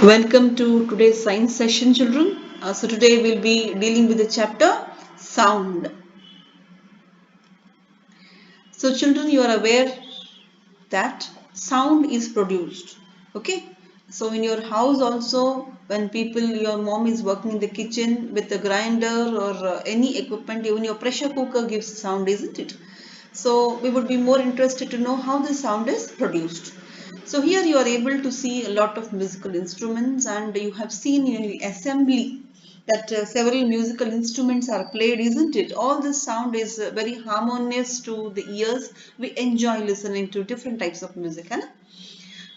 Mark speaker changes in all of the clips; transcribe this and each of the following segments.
Speaker 1: Welcome to today's science session, children. So today we'll be dealing with the chapter sound. So children, you are aware that sound is produced. Okay. So in your house also, when your mom is working in the kitchen with a grinder or any equipment, even your pressure cooker gives sound, isn't it? So we would be more interested to know how the sound is produced. So here you are able to see a lot of musical instruments, and you have seen in the assembly that several musical instruments are played, isn't it? All this sound is very harmonious to the ears. We enjoy listening to different types of music. Hai na?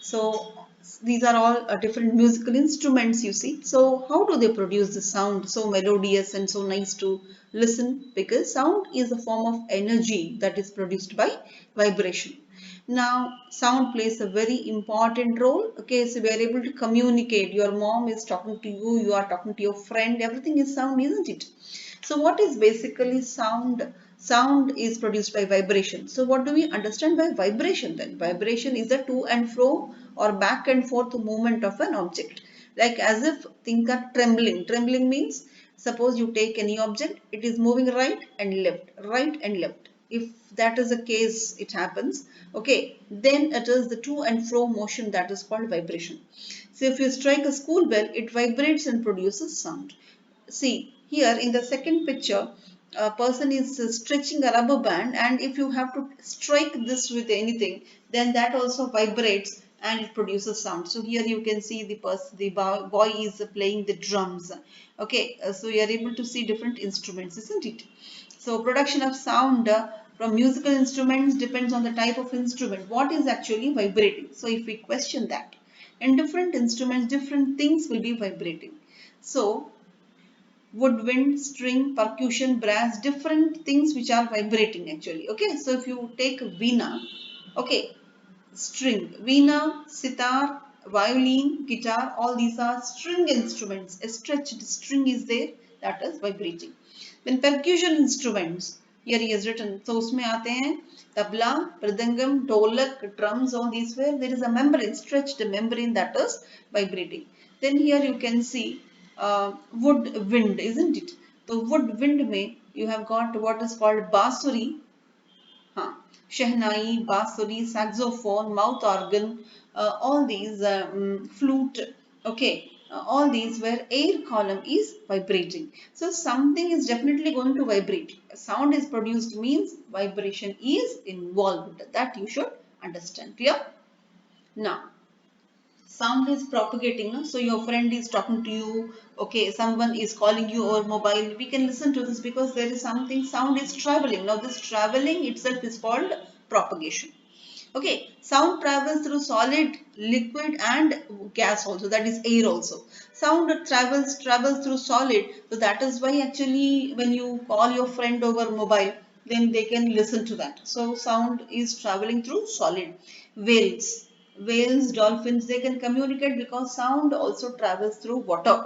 Speaker 1: So these are all different musical instruments you see. So how do they produce the sound so melodious and so nice to listen? Because sound is a form of energy that is produced by vibration. Now sound plays a very important role. Okay, so we are able to communicate. Your mom is talking to you, you are talking to your friend. Everything is sound, isn't it? So what is basically sound? Sound is produced by vibration. So what do we understand by vibration then? Vibration is the to and fro or back and forth movement of an object. Like as if think of trembling. Trembling means suppose you take any object, it is moving right and left, right and left. If that is the case, it happens. Okay, then it is the to and fro motion that is called vibration. So if you strike a school bell, it vibrates and produces sound. See, here in the second picture, a person is stretching a rubber band, and if you have to strike this with anything, then that also vibrates and it produces sound. So here you can see the boy is playing the drums. Okay, so you are able to see different instruments, isn't it? So production of sound from musical instruments depends on the type of instrument. What is actually vibrating? So if we question that, in different instruments, different things will be vibrating. So woodwind, string, percussion, brass, different things which are vibrating actually. Okay, so if you take veena, okay, string, veena, sitar, violin, guitar, all these are string instruments. A stretched string is there that is vibrating. Then percussion instruments, here he has written, so उसमें आते हैं तबला, मृदंगम, ढोलक, drums, all these where there is a membrane, stretched membrane that is vibrating. Then here you can see wood wind, isn't it? The wood wind में you have got what is called बांसुरी, हाँ, शहनाई, बांसुरी, saxophone, mouth organ, all these flute, okay, all these where air column is vibrating. So something is definitely going to vibrate. Sound is produced means vibration is involved. That you should understand. Clear? Now, sound is propagating, no? So your friend is talking to you, okay, someone is calling you over mobile, we can listen to this because there is something, sound is traveling. Now this traveling itself is called propagation. Okay, sound travels through solid, liquid and gas also, that is air also. Sound travels through solid, so that is why actually when you call your friend over mobile, then they can listen to that. So sound is traveling through solid. Whales, dolphins, they can communicate because sound also travels through water.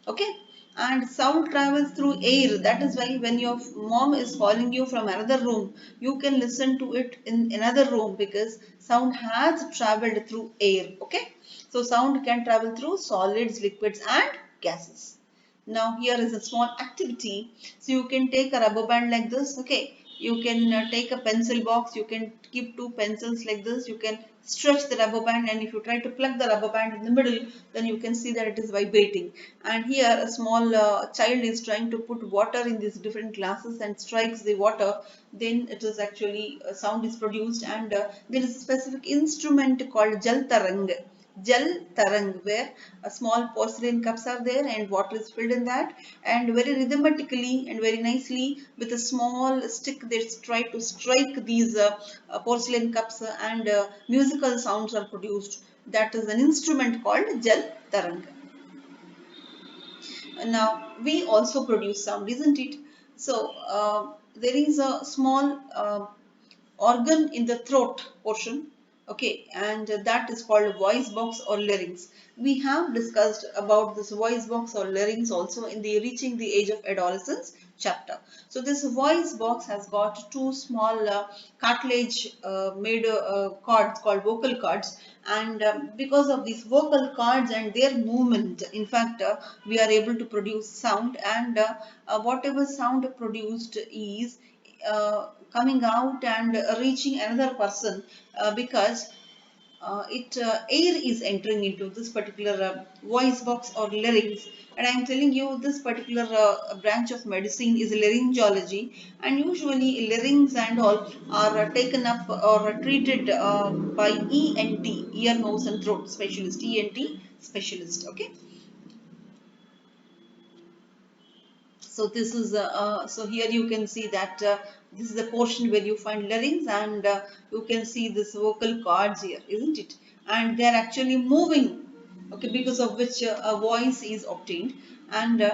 Speaker 1: Okay, and sound travels through air. That is why when your mom is calling you from another room, you can listen to it in another room because sound has traveled through air. Okay, so sound can travel through solids, liquids and gases. Now here is a small activity. So you can take a rubber band like this. Okay, you can take a pencil box. You can keep two pencils like this. You can stretch the rubber band, and if you try to plug the rubber band in the middle, then you can see that it is vibrating. And here a small child is trying to put water in these different glasses and strikes the water, then it is actually sound is produced. And there is a specific instrument called jal tarang. Jal tarang, where a small porcelain cups are there and water is filled in that, and very rhythmically and very nicely with a small stick they try to strike these porcelain cups, and musical sounds are produced. That is an instrument called jal tarang. Now we also produce sound, isn't it? So there is a small organ in the throat portion, okay, and that is called voice box or larynx. We have discussed about this voice box or larynx also in the reaching the age of adolescence. chapter. So this voice box has got two small cartilage made cords called vocal cords, and because of these vocal cords and their movement, in fact, we are able to produce sound, and whatever sound produced is coming out and reaching another person because air is entering into this particular voice box or larynx. And I'm telling you, this particular branch of medicine is laryngology, and usually larynx and all are taken up or treated by ENT, ear, nose and throat specialist, ENT specialist. Okay. So this is so here you can see that this is the portion where you find larynx, and you can see this vocal cords here, isn't it? And they are actually moving, okay, because of which a voice is obtained. And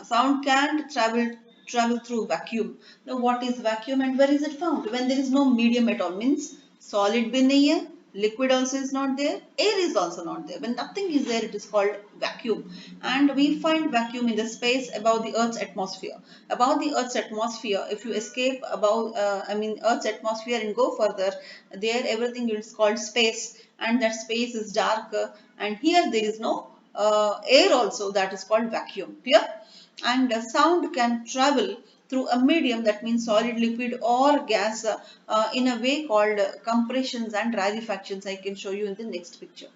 Speaker 1: sound can't travel through vacuum. Now, what is vacuum and where is it found? When there is no medium at all, means solid bin nahi hai, liquid also is not there, air is also not there. When nothing is there, it is called vacuum. And we find vacuum in the space above the Earth's atmosphere. Above the Earth's atmosphere, if you escape above, Earth's atmosphere and go further, there everything is called space, and that space is dark. And here there is no air also, that is called vacuum. Clear? And sound can travel through a medium, that means solid, liquid or gas, in a way called compressions and rarefactions. I can show you in the next picture.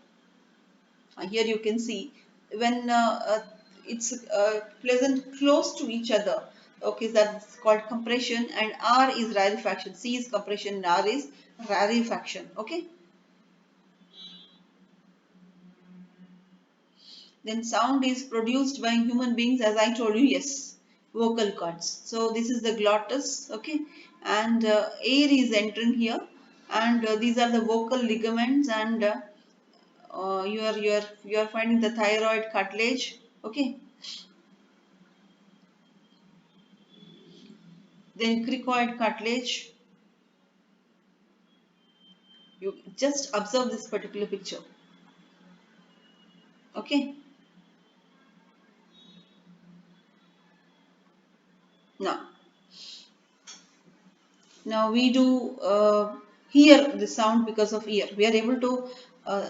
Speaker 1: Here you can see when it's pleasant close to each other, okay, that's called compression, and R is rarefaction. C is compression and R is rarefaction. Okay. Then sound is produced by human beings, as I told you, yes, vocal cords. So this is the glottis, okay, and air is entering here, and these are the vocal ligaments, and you are finding the thyroid cartilage, okay. Then cricoid cartilage. You just observe this particular picture, okay. Now, now we do hear the sound because of ear. We are able to uh,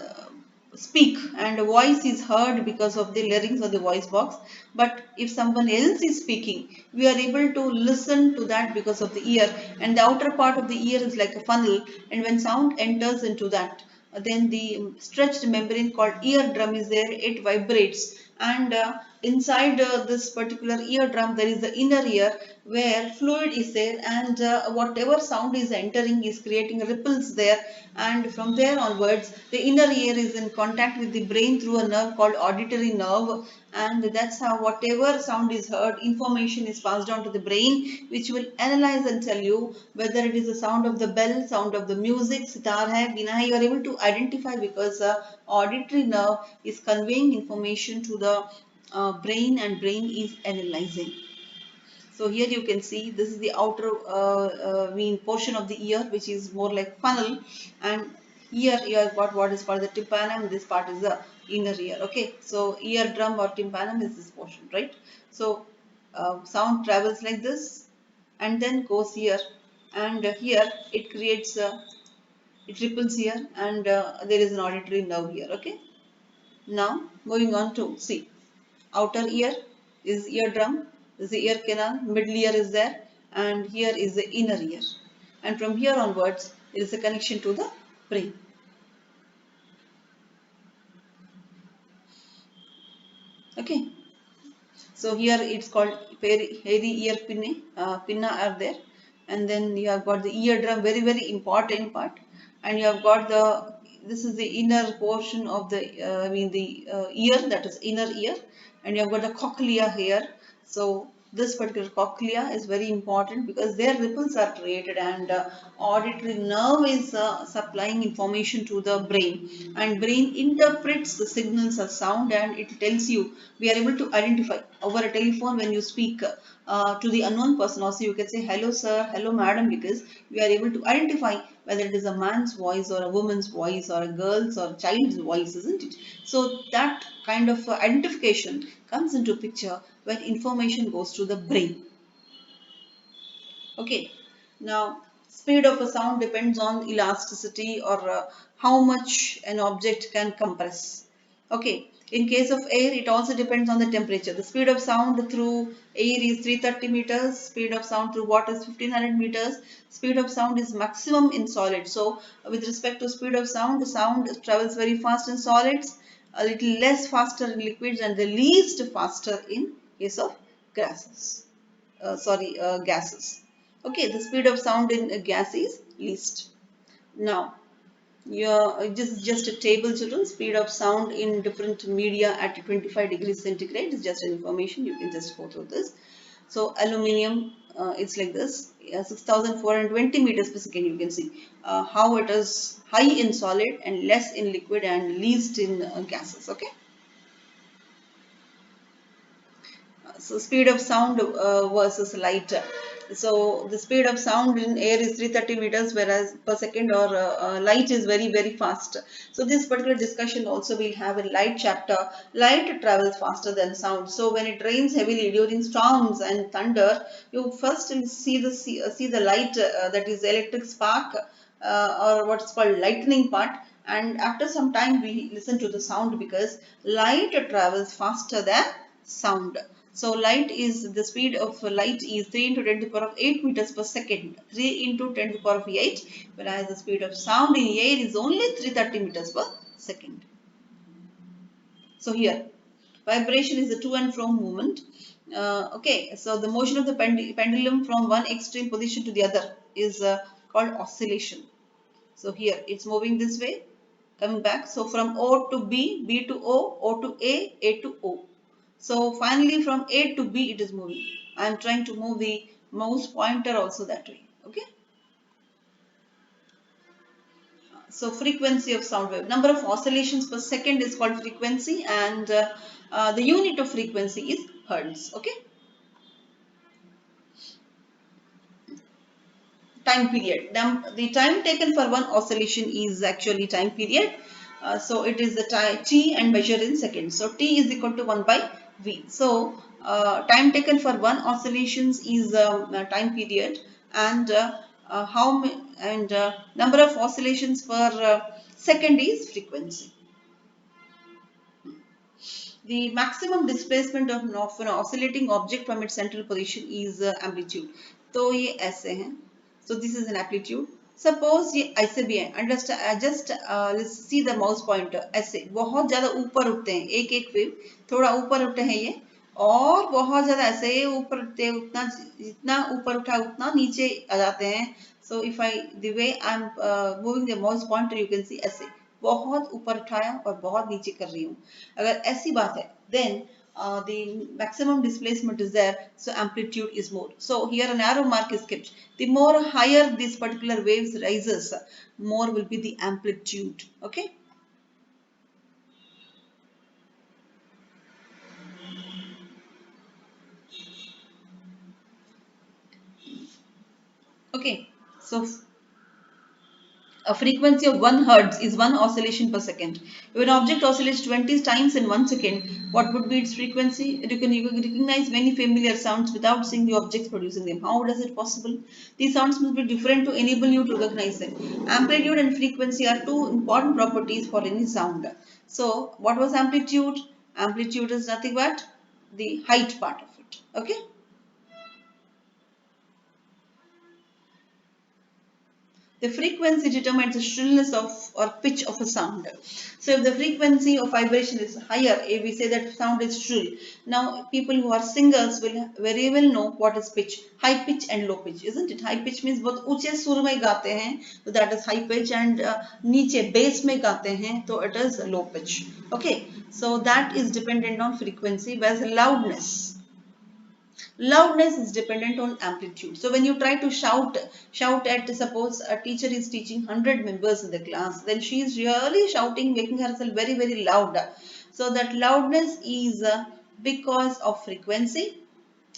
Speaker 1: speak, and a voice is heard because of the larynx or the voice box. But if someone else is speaking, we are able to listen to that because of the ear, and the outer part of the ear is like a funnel, and when sound enters into that, then the stretched membrane called eardrum is there, it vibrates, and inside this particular eardrum there is the inner ear where fluid is there, and whatever sound is entering is creating ripples there, and from there onwards the inner ear is in contact with the brain through a nerve called auditory nerve, and that's how whatever sound is heard, information is passed on to the brain, which will analyze and tell you whether it is the sound of the bell, sound of the music, sitar hai, veena hai. You are able to identify because auditory nerve is conveying information to the brain, and brain is analyzing. So here you can see this is the outer portion of the ear, which is more like funnel, and here you have got what is called the tympanum. This part is the inner ear. Okay, so eardrum or tympanum is this portion, right? So sound travels like this and then goes here, and here it creates it ripples here, and there is an auditory nerve here. Okay. Now moving on to see. Outer ear is eardrum, is the ear canal, middle ear is there, and here is the inner ear. And from here onwards, there is a connection to the brain. Okay. So here it's called hairy ear pinna are there, and then you have got the eardrum, very very important part, and you have got the, this is the inner portion of the ear, that is inner ear, and you have got the cochlea here. So this particular cochlea is very important because their ripples are created, and auditory nerve is supplying information to the brain, and brain interprets the signals of sound, and it tells you, we are able to identify over a telephone, when you speak to the unknown person also, you can say hello sir, hello madam, because you are able to identify whether it is a man's voice or a woman's voice or a girl's or a child's voice, isn't it? So that kind of identification comes into picture when information goes to the brain. Okay, now speed of a sound depends on elasticity, or how much an object can compress. Okay, in case of air, it also depends on the temperature. The speed of sound through air is 330 meters, speed of sound through water is 1500 meters, speed of sound is maximum in solid. So with respect to speed of sound, the sound travels very fast in solids, a little less faster in liquids, and the least faster in case of gases. Gases. Okay, the speed of sound in a gas is least. Now, just a table, children. Speed of sound in different media at 25 degrees centigrade is just an information. You can just go through this. So, aluminium, it's like this, 6,420 meters per second. You can see how it is high in solid and less in liquid and least in gases. Okay. So speed of sound versus light. So the speed of sound in air is 330 meters, whereas per second, or light is very fast. So this particular discussion also we'll have in light chapter. Light travels faster than sound. So when it rains heavily during storms and thunder, you first see the light, that is electric spark, or what's called lightning part. And after some time we listen to the sound, because light travels faster than sound. So light is, the speed of light is 3 into 10 to the power of 8 meters per second. 3 into 10 to the power of 8, whereas the speed of sound in air is only 330 meters per second. So here, vibration is the to and from movement. Okay, so the motion of the pendulum from one extreme position to the other is called oscillation. So here it's moving this way, coming back. So from O to B, B to O, O to A to O. So finally from A to B it is moving. I am trying to move the mouse pointer also that way. Okay. So frequency of sound wave. Number of oscillations per second is called frequency, and the unit of frequency is hertz. Okay. Time period. The time taken for one oscillation is actually time period. So it is the time t and measured in seconds. So t is equal to 1 by v. So time taken for one oscillations is time period, and number of oscillations per second is frequency. The maximum displacement of an oscillating object from its central position is amplitude. तो ये ऐसे हैं. So this is an amplitude. Suppose ये ऐसे भी है. Just let's see the mouse pointer. ऐसे बहुत ज़्यादा ऊपर उठते हैं. एक वेव थोड़ा ऊपर उठते हैं ये, और बहुत ज़्यादा ऐसे ऊपर उठते हैं, उतना जितना ऊपर उठा उतना नीचे आ जाते हैं. So if the way I'm moving the mouse pointer, you can see ऐसे बहुत ऊपर उठाया और बहुत नीचे कर रही हूँ. अगर ऐसी बात है, then the maximum displacement is there, so amplitude is more. So here an arrow mark is kept. The more higher this particular waves rises, more will be the amplitude. Okay. Okay. So a frequency of 1 hertz is 1 oscillation per second. If an object oscillates 20 times in 1 second, what would be its frequency? You can recognize many familiar sounds without seeing the objects producing them. How is it possible? These sounds must be different to enable you to recognize them. Amplitude and frequency are two important properties for any sound. So, what was amplitude? Amplitude is nothing but the height part of it. Okay. The frequency determines the shrillness of or pitch of a sound. So if the frequency of vibration is higher, if we say that sound is shrill. Now people who are singers will very well know what is pitch, high pitch and low pitch, isn't it? High pitch means बहुत ऊंचे सुर में गाते हैं, so that is high pitch, and नीचे bass में गाते हैं, so it is low pitch. Okay, so that is dependent on frequency, whereas loudness. Loudness is dependent on amplitude. So when you try to shout at, suppose a teacher is teaching 100 members in the class, then she is really shouting, making herself very loud. So that loudness is because of frequency.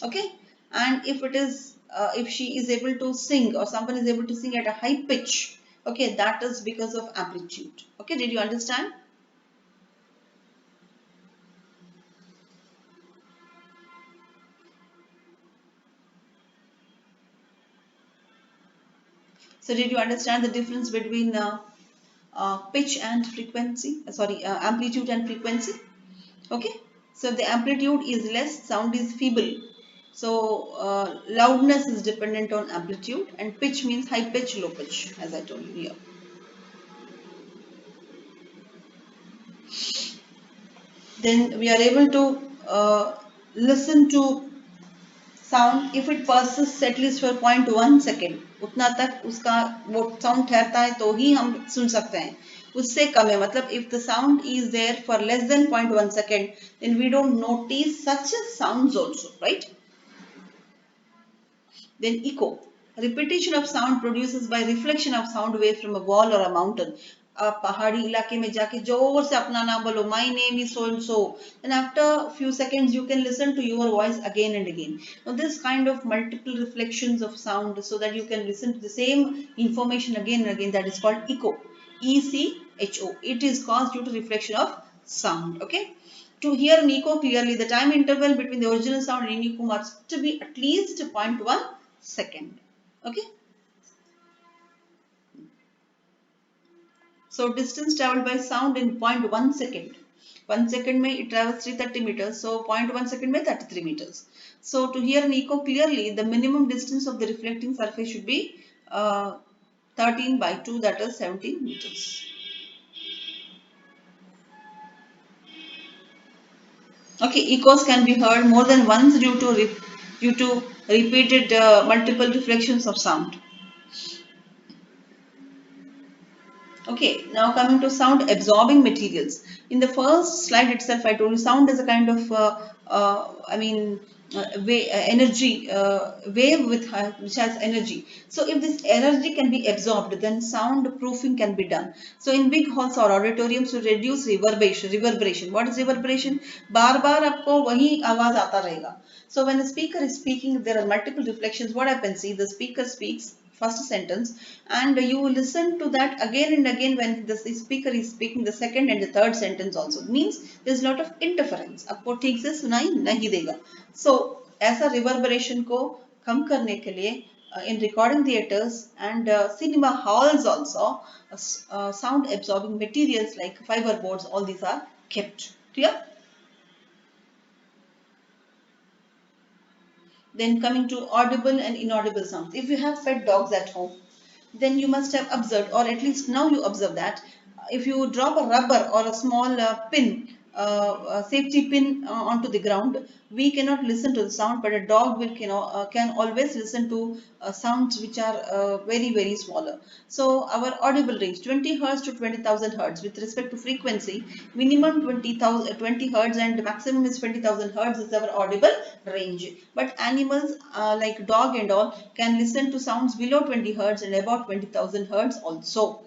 Speaker 1: Okay, and if it is if she is able to sing or someone is able to sing at a high pitch, okay, that is because of amplitude. Okay, did you understand? So did you understand the difference between pitch and frequency, amplitude and frequency? Okay, so if the amplitude is less, sound is feeble. So loudness is dependent on amplitude, and pitch means high pitch, low pitch, as I told you here. Then we are able to listen to sound if it persists at least for 0.1 second. उतना तक उसका वो sound ठहरता है तो ही हम सुन सकते हैं. उससे कम है, मतलब if the sound is there for less than 0.1 second, then we don't notice such sounds also, right? Then echo. Repetition of sound produces by reflection of sound wave from a wall or a mountain. आप पहाड़ी इलाके में जाके जोर से अपना नाम बोलो, my name is so and so, then after a few seconds you can listen to your voice again and again. Now this kind of multiple reflections of sound so that you can listen to the same information again and again, that is called echo. ECHO. It is caused due to reflection of sound. Okay. To hear an echo clearly, the time interval between the original sound and echo must be at least 0.1 second. Okay. So distance traveled by sound in 0.1 second. 1 second mein it travels 330 meters. So 0.1 second mein 33 meters. So to hear an echo clearly, the minimum distance of the reflecting surface should be 13 by 2, that is 17 meters. Okay, echoes can be heard more than once due to repeated multiple reflections of sound. Okay, now coming to sound absorbing materials. In the first slide itself, I told you sound is a kind of, energy wave which has energy. So if this energy can be absorbed, then sound proofing can be done. So in big halls or auditoriums to reduce reverberation. Reverberation. What is reverberation? बार बार आपको वही आवाज आता रहेगा. So when a speaker is speaking, there are multiple reflections. What happens? See, the speaker speaks first sentence and you listen to that again and again when the speaker is speaking the second and the third sentence also. It means there's a lot of interference. आपको ठीक से सुनाई नहीं देगा. So ऐसा reverberation को कम करने के लिए in recording theaters and cinema halls also sound absorbing materials like fiber boards, all these are kept. Clear? Then coming to audible and inaudible sounds. If you have pet dogs at home, then you must have observed, or at least now you observe that if you drop a rubber or a small safety pin onto the ground, we cannot listen to the sound, but a dog will can always listen to sounds which are very smaller. So our audible range 20 hertz to 20,000 hertz with respect to frequency, minimum 20 hertz and maximum is 20,000 hertz is our audible range. But animals like dog and all can listen to sounds below 20 hertz and about 20,000 hertz also.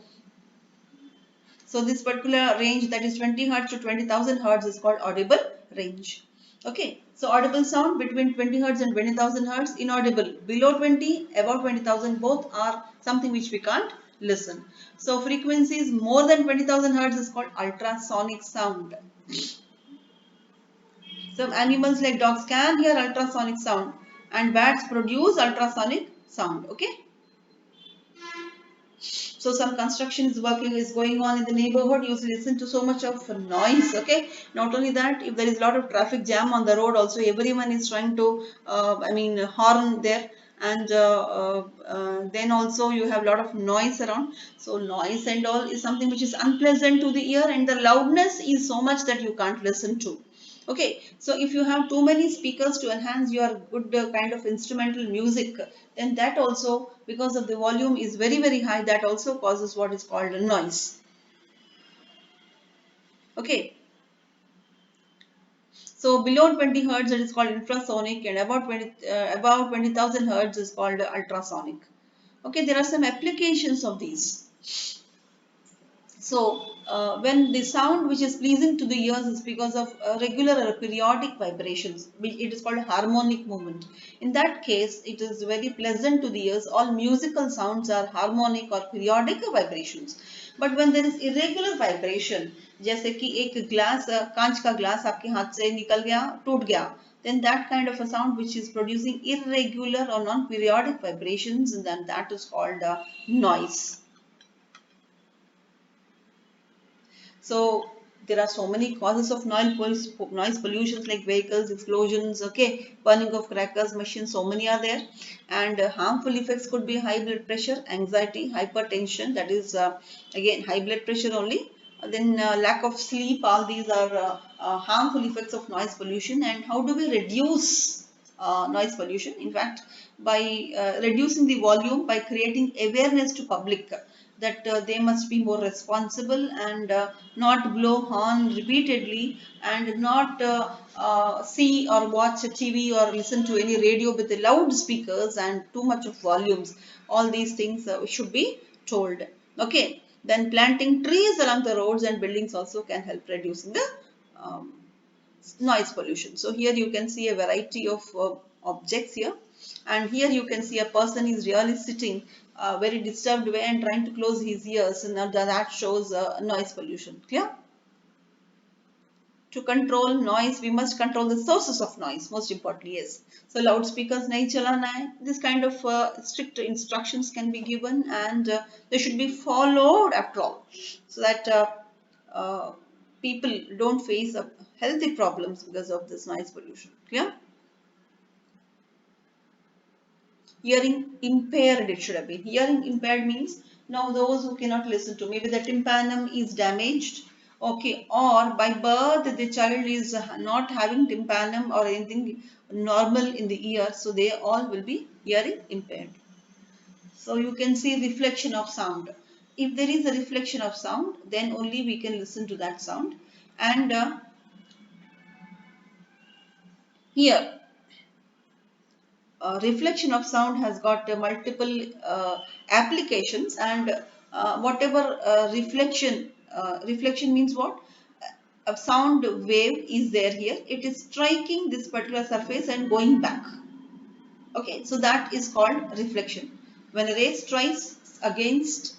Speaker 1: So this particular range, that is 20 hertz to 20,000 hertz, is called audible range. Okay, so audible sound between 20 hertz and 20,000 hertz, inaudible below 20, above 20,000, both are something which we can't listen. So frequencies more than 20,000 hertz is called ultrasonic sound. Some animals like dogs can hear ultrasonic sound and bats produce ultrasonic sound. Okay. So some construction is going on in the neighborhood, you listen to so much of noise. Okay, not only that, if there is a lot of traffic jam on the road also, everyone is trying to horn there, and then also you have a lot of noise around. So noise and all is something which is unpleasant to the ear, and the loudness is so much that you can't listen to. Okay, so if you have too many speakers to enhance your good kind of instrumental music, then that also, because of the volume is very high, that also causes what is called a noise. Okay, so below 20 hertz it is called infrasonic, and about 20,000 hertz is called ultrasonic. Okay, there are some applications of these. So, when the sound which is pleasing to the ears is because of regular or periodic vibrations, it is called harmonic movement. In that case, it is very pleasant to the ears. All musical sounds are harmonic or periodic vibrations. But when there is irregular vibration, जैसे कि एक glass कांच का glass आपके हाथ से निकल गया, टूट गया, then that kind of a sound which is producing irregular or non-periodic vibrations, then that is called noise. So there are so many causes of noise pollutions like vehicles, explosions, okay, burning of crackers, machines, so many are there. And harmful effects could be high blood pressure, anxiety, hypertension, that is again high blood pressure only. Then lack of sleep, all these are harmful effects of noise pollution. And how do we reduce noise pollution? In fact, by reducing the volume, by creating awareness to public that they must be more responsible and not blow horn repeatedly and not see or watch a TV or listen to any radio with the loud speakers and too much of volumes. All these things should be told. Okay. Then planting trees along the roads and buildings also can help reducing the um, noise pollution. So here you can see a variety of objects here, and here you can see a person is really sitting very disturbed way and trying to close his ears, and that shows noise pollution. Clear? To control noise, we must control the sources of noise. Most importantly, yes. So loudspeakers nahi chalana hai. This kind of strict instructions can be given, and they should be followed after all, so that uh, people don't face healthy problems because of this noise pollution. Clear? Hearing impaired, it should have been. Hearing impaired means now those who cannot listen to, maybe the tympanum is damaged, okay, or by birth the child is not having tympanum or anything normal in the ear, so they all will be hearing impaired. So you can see reflection of sound. If there is a reflection of sound, then only we can listen to that sound. And here reflection of sound has got multiple applications, and whatever reflection means what, a sound wave is there here, it is striking this particular surface and going back. Okay, so that is called reflection. When a ray strikes against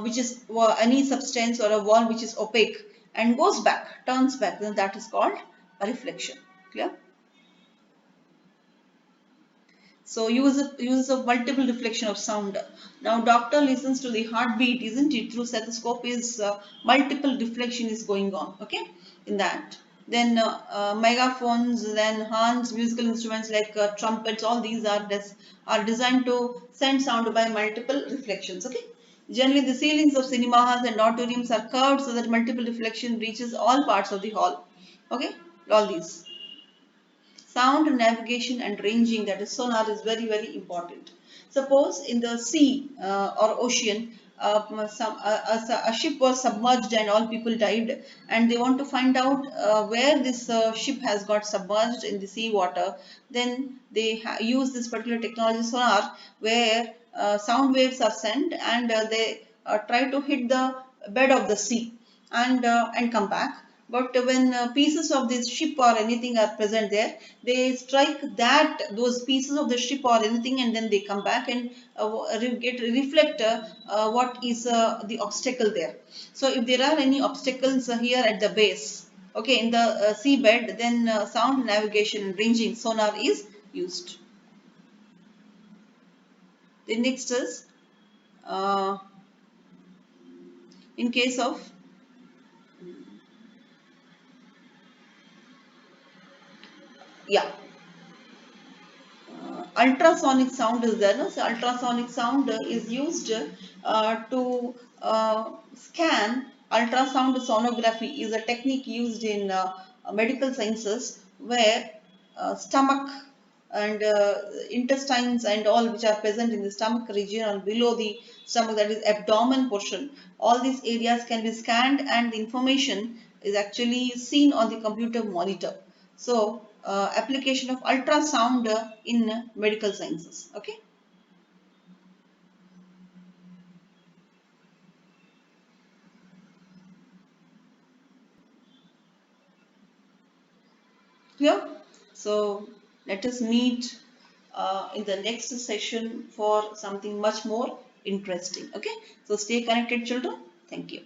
Speaker 1: which is any substance or a wall which is opaque and goes back, turns back, then that is called a reflection. Clear? So uses of multiple reflection of sound. Now doctor listens to the heartbeat, isn't it? Through stethoscope is multiple reflection is going on. Okay, in that. Then megaphones, then horns, musical instruments like trumpets. All these are designed to send sound by multiple reflections. Okay. Generally, the ceilings of cinemas and auditoriums are curved so that multiple reflection reaches all parts of the hall. Okay, all these. Sound navigation and ranging, that is sonar, is very important. Suppose in the sea or ocean, a ship was submerged and all people died, and they want to find out where this ship has got submerged in the sea water. Then they use this particular technology sonar, where sound waves are sent, and they try to hit the bed of the sea and come back. But when pieces of this ship or anything are present there, they strike those pieces of the ship or anything, and then they come back and reflect what is the obstacle there. So if there are any obstacles here at the base, okay, in the seabed, then sound navigation and ranging sonar is used. The next is uh, in case of yeah, ultrasonic sound is there. No? So ultrasonic sound is used to scan. Ultrasound sonography is a technique used in medical sciences, where stomach and intestines and all which are present in the stomach region or below the stomach, that is abdomen portion, all these areas can be scanned and the information is actually seen on the computer monitor. So application of ultrasound in medical sciences. Okay. Clear? So let us meet in the next session for something much more interesting. Okay, so stay connected children. Thank you.